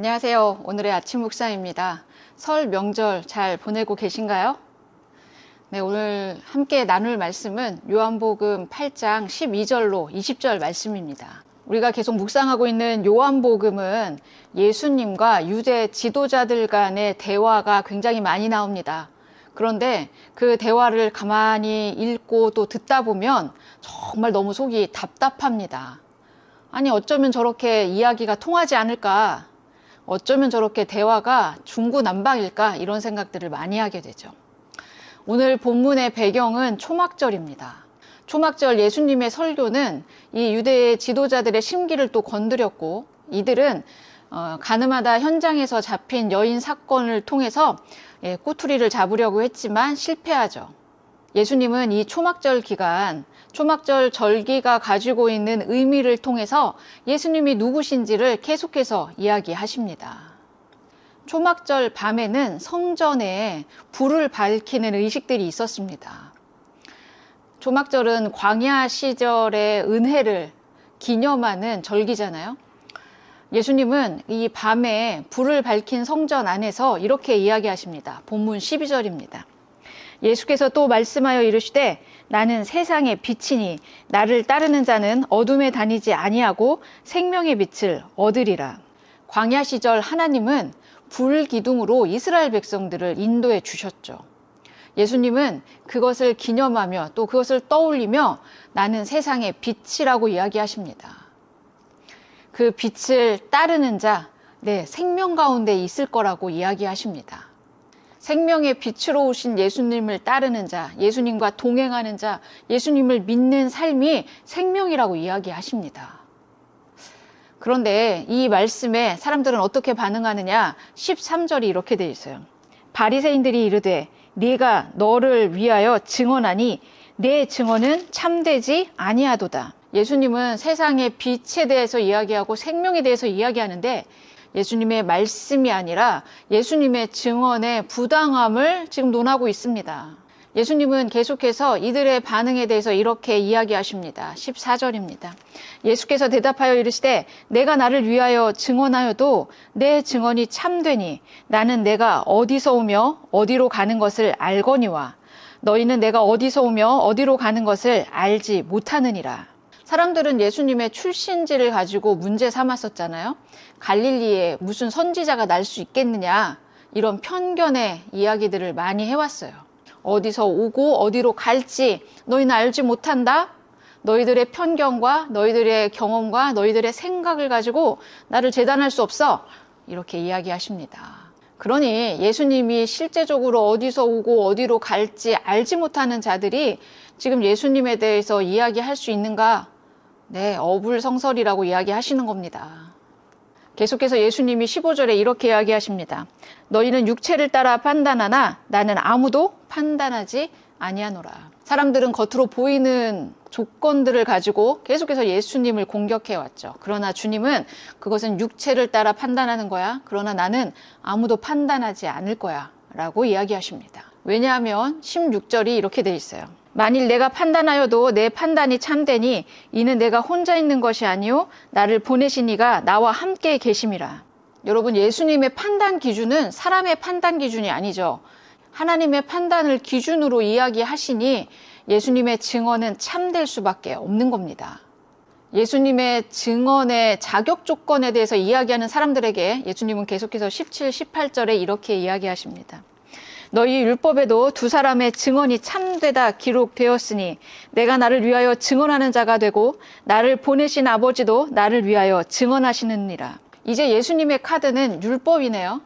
안녕하세요. 오늘의 아침 묵상입니다. 설 명절 잘 보내고 계신가요? 네, 오늘 함께 나눌 말씀은 요한복음 8장 12절로 20절 말씀입니다. 우리가 계속 묵상하고 있는 요한복음은 예수님과 유대 지도자들 간의 대화가 굉장히 많이 나옵니다. 그런데 그 대화를 가만히 읽고 또 듣다 보면 정말 너무 속이 답답합니다. 아니, 어쩌면 저렇게 이야기가 통하지 않을까? 어쩌면 저렇게 대화가 중구난방일까? 이런 생각들을 많이 하게 되죠. 오늘 본문의 배경은 초막절입니다. 초막절 예수님의 설교는 이 유대의 지도자들의 심기를 또 건드렸고, 이들은 가늠하다 현장에서 잡힌 여인 사건을 통해서 꼬투리를 잡으려고 했지만 실패하죠. 예수님은 이 초막절 기간, 초막절 절기가 가지고 있는 의미를 통해서 예수님이 누구신지를 계속해서 이야기하십니다. 초막절 밤에는 성전에 불을 밝히는 의식들이 있었습니다. 초막절은 광야 시절의 은혜를 기념하는 절기잖아요. 예수님은 이 밤에 불을 밝힌 성전 안에서 이렇게 이야기하십니다. 본문 12절입니다. 예수께서 또 말씀하여 이르시되 나는 세상의 빛이니 나를 따르는 자는 어둠에 다니지 아니하고 생명의 빛을 얻으리라. 광야 시절 하나님은 불기둥으로 이스라엘 백성들을 인도해 주셨죠. 예수님은 그것을 기념하며 또 그것을 떠올리며 나는 세상의 빛이라고 이야기하십니다. 그 빛을 따르는 자, 생명 가운데 있을 거라고 이야기하십니다. 생명의 빛으로 오신 예수님을 따르는 자, 예수님과 동행하는 자, 예수님을 믿는 삶이 생명이라고 이야기하십니다. 그런데 이 말씀에 사람들은 어떻게 반응하느냐? 13절이 이렇게 되어 있어요. 바리새인들이 이르되 네가 너를 위하여 증언하니 내 증언은 참되지 아니하도다. 예수님은 세상의 빛에 대해서 이야기하고 생명에 대해서 이야기하는데 예수님의 말씀이 아니라 예수님의 증언의 부당함을 지금 논하고 있습니다. 예수님은 계속해서 이들의 반응에 대해서 이렇게 이야기하십니다. 14절입니다. 예수께서 대답하여 이르시되 내가 나를 위하여 증언하여도 내 증언이 참되니 나는 내가 어디서 오며 어디로 가는 것을 알거니와 너희는 내가 어디서 오며 어디로 가는 것을 알지 못하느니라. 사람들은 예수님의 출신지를 가지고 문제 삼았었잖아요. 갈릴리에 무슨 선지자가 날 수 있겠느냐, 이런 편견의 이야기들을 많이 해왔어요. 어디서 오고 어디로 갈지 너희는 알지 못한다? 너희들의 편견과 너희들의 경험과 너희들의 생각을 가지고 나를 재단할 수 없어. 이렇게 이야기하십니다. 그러니 예수님이 실제적으로 어디서 오고 어디로 갈지 알지 못하는 자들이 지금 예수님에 대해서 이야기할 수 있는가? 어불성설이라고 이야기하시는 겁니다. 계속해서 예수님이 15절에 이렇게 이야기하십니다. 너희는 육체를 따라 판단하나 나는 아무도 판단하지 아니하노라. 사람들은 겉으로 보이는 조건들을 가지고 계속해서 예수님을 공격해왔죠. 그러나 주님은 그것은 육체를 따라 판단하는 거야. 그러나 나는 아무도 판단하지 않을 거야 라고 이야기하십니다. 왜냐하면 16절이 이렇게 돼 있어요. 만일 내가 판단하여도 내 판단이 참되니 이는 내가 혼자 있는 것이 아니요 나를 보내신 이가 나와 함께 계심이라. 여러분, 예수님의 판단 기준은 사람의 판단 기준이 아니죠. 하나님의 판단을 기준으로 이야기하시니 예수님의 증언은 참될 수밖에 없는 겁니다. 예수님의 증언의 자격 조건에 대해서 이야기하는 사람들에게 예수님은 계속해서 17, 18절에 이렇게 이야기하십니다. 너희 율법에도 두 사람의 증언이 참되다 기록되었으니 내가 나를 위하여 증언하는 자가 되고 나를 보내신 아버지도 나를 위하여 증언하시느니라. 이제 예수님의 카드는 율법이네요.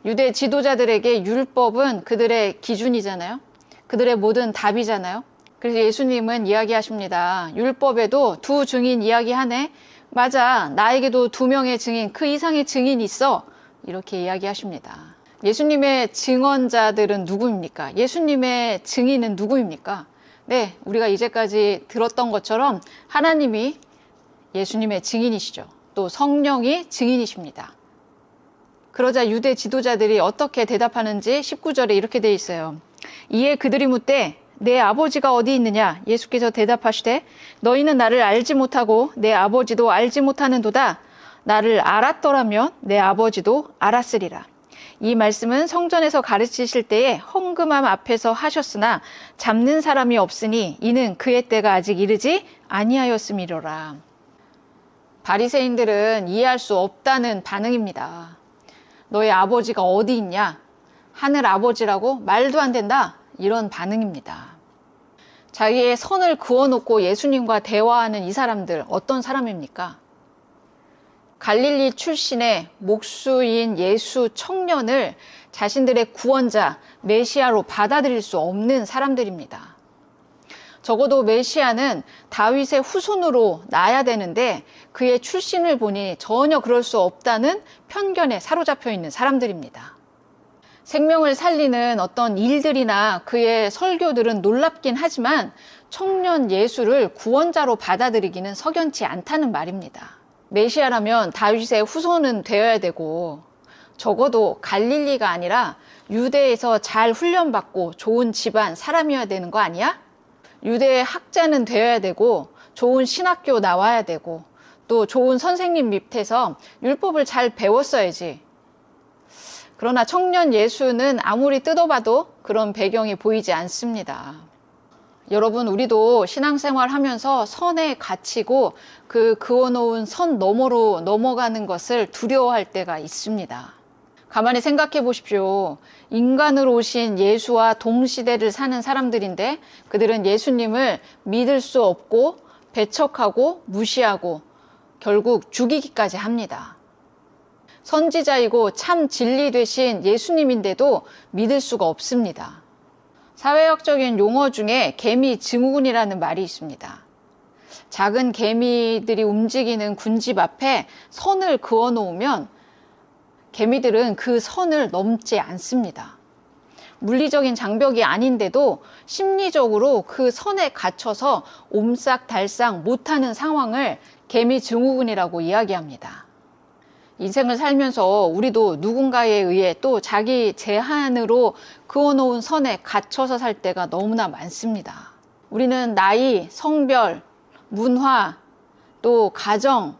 유대 지도자들에게 율법은 그들의 기준이잖아요. 그들의 모든 답이잖아요. 그래서 예수님은 이야기하십니다. 율법에도 두 증인 이야기하네. 맞아, 나에게도 2명의 증인, 그 이상의 증인이 있어. 이렇게 이야기하십니다. 예수님의 증언자들은 누구입니까? 예수님의 증인은 누구입니까? 우리가 이제까지 들었던 것처럼 하나님이 예수님의 증인이시죠. 또 성령이 증인이십니다. 그러자 유대 지도자들이 어떻게 대답하는지 19절에 이렇게 돼 있어요. 이에 그들이 묻되 내 아버지가 어디 있느냐? 예수께서 대답하시되 너희는 나를 알지 못하고 내 아버지도 알지 못하는도다. 나를 알았더라면 내 아버지도 알았으리라. 이 말씀은 성전에서 가르치실 때에 헌금함 앞에서 하셨으나 잡는 사람이 없으니 이는 그의 때가 아직 이르지 아니하였음이로라. 바리새인들은 이해할 수 없다는 반응입니다. 너의 아버지가 어디 있냐? 하늘 아버지라고? 말도 안 된다. 이런 반응입니다. 자기의 선을 그어놓고 예수님과 대화하는 이 사람들 어떤 사람입니까? 갈릴리 출신의 목수인 예수 청년을 자신들의 구원자, 메시아로 받아들일 수 없는 사람들입니다. 적어도 메시아는 다윗의 후손으로 나야 되는데 그의 출신을 보니 전혀 그럴 수 없다는 편견에 사로잡혀 있는 사람들입니다. 생명을 살리는 어떤 일들이나 그의 설교들은 놀랍긴 하지만 청년 예수를 구원자로 받아들이기는 석연치 않다는 말입니다. 메시아라면 다윗의 후손은 되어야 되고 적어도 갈릴리가 아니라 유대에서 잘 훈련받고 좋은 집안 사람이어야 되는 거 아니야? 유대의 학자는 되어야 되고 좋은 신학교 나와야 되고 또 좋은 선생님 밑에서 율법을 잘 배웠어야지. 그러나 청년 예수는 아무리 뜯어봐도 그런 배경이 보이지 않습니다. 여러분, 우리도 신앙생활 하면서 선에 갇히고 그어놓은 선 너머로 넘어가는 것을 두려워할 때가 있습니다. 가만히 생각해 보십시오. 인간으로 오신 예수와 동시대를 사는 사람들인데 그들은 예수님을 믿을 수 없고 배척하고 무시하고 결국 죽이기까지 합니다. 선지자이고 참 진리 되신 예수님인데도 믿을 수가 없습니다. 사회학적인 용어 중에 개미 증후군이라는 말이 있습니다. 작은 개미들이 움직이는 군집 앞에 선을 그어 놓으면 개미들은 그 선을 넘지 않습니다. 물리적인 장벽이 아닌데도 심리적으로 그 선에 갇혀서 옴싹달싹 못하는 상황을 개미 증후군이라고 이야기합니다. 인생을 살면서 우리도 누군가에 의해 또 자기 제한으로 그어놓은 선에 갇혀서 살 때가 너무나 많습니다. 우리는 나이, 성별, 문화, 또 가정,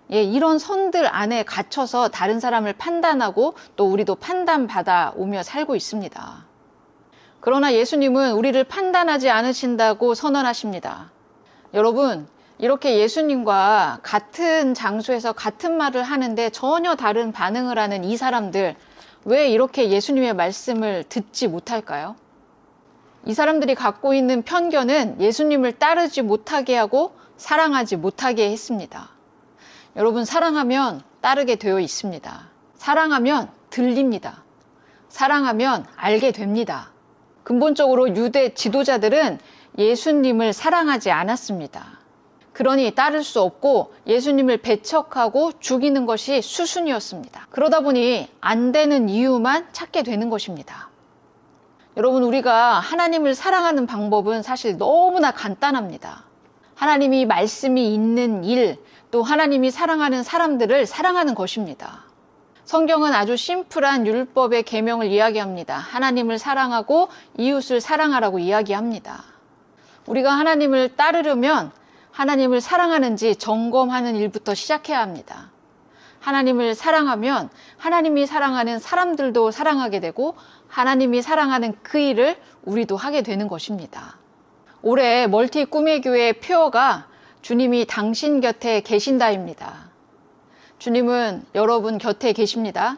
이런 선들 안에 갇혀서 다른 사람을 판단하고 또 우리도 판단받아 오며 살고 있습니다. 그러나 예수님은 우리를 판단하지 않으신다고 선언하십니다. 여러분, 이렇게 예수님과 같은 장소에서 같은 말을 하는데 전혀 다른 반응을 하는 이 사람들, 왜 이렇게 예수님의 말씀을 듣지 못할까요? 이 사람들이 갖고 있는 편견은 예수님을 따르지 못하게 하고 사랑하지 못하게 했습니다. 여러분, 사랑하면 따르게 되어 있습니다. 사랑하면 들립니다. 사랑하면 알게 됩니다. 근본적으로 유대 지도자들은 예수님을 사랑하지 않았습니다. 그러니 따를 수 없고 예수님을 배척하고 죽이는 것이 수순이었습니다. 그러다 보니 안 되는 이유만 찾게 되는 것입니다. 여러분, 우리가 하나님을 사랑하는 방법은 사실 너무나 간단합니다. 하나님이 말씀이 있는 일, 또 하나님이 사랑하는 사람들을 사랑하는 것입니다. 성경은 아주 심플한 율법의 계명을 이야기합니다. 하나님을 사랑하고 이웃을 사랑하라고 이야기합니다. 우리가 하나님을 따르려면 하나님을 사랑하는지 점검하는 일부터 시작해야 합니다. 하나님을 사랑하면 하나님이 사랑하는 사람들도 사랑하게 되고 하나님이 사랑하는 그 일을 우리도 하게 되는 것입니다. 올해 멀티 꿈의 교회 표어가 주님이 당신 곁에 계신다입니다. 주님은 여러분 곁에 계십니다.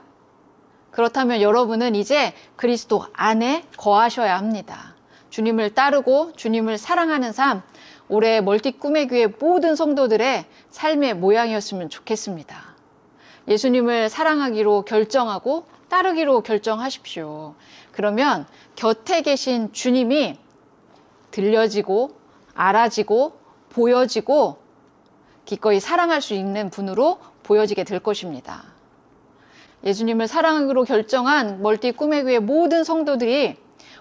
그렇다면 여러분은 이제 그리스도 안에 거하셔야 합니다. 주님을 따르고 주님을 사랑하는 삶, 올해 멀티 꿈의 교회 모든 성도들의 삶의 모양이었으면 좋겠습니다. 예수님을 사랑하기로 결정하고 따르기로 결정하십시오. 그러면 곁에 계신 주님이 들려지고 알아지고 보여지고 기꺼이 사랑할 수 있는 분으로 보여지게 될 것입니다. 예수님을 사랑하기로 결정한 멀티 꿈의 교회 모든 성도들이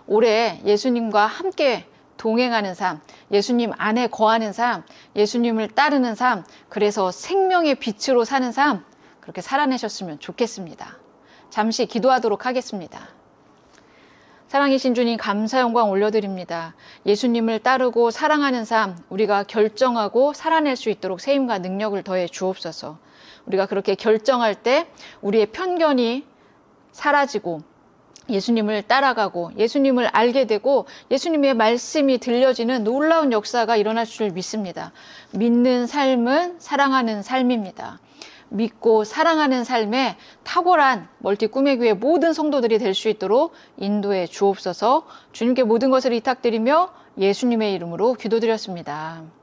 올해 예수님과 함께 동행하는 삶, 예수님 안에 거하는 삶, 예수님을 따르는 삶, 그래서 생명의 빛으로 사는 삶, 그렇게 살아내셨으면 좋겠습니다. 잠시 기도하도록 하겠습니다. 사랑이신 주님, 감사 영광 올려드립니다. 예수님을 따르고 사랑하는 삶, 우리가 결정하고 살아낼 수 있도록 세임과 능력을 더해 주옵소서. 우리가 그렇게 결정할 때 우리의 편견이 사라지고 예수님을 따라가고 예수님을 알게 되고 예수님의 말씀이 들려지는 놀라운 역사가 일어날 줄 믿습니다. 믿는 삶은 사랑하는 삶입니다. 믿고 사랑하는 삶에 탁월한 멀티 꿈의 교회 모든 성도들이 될 수 있도록 인도해 주옵소서. 주님께 모든 것을 의탁드리며 예수님의 이름으로 기도드렸습니다.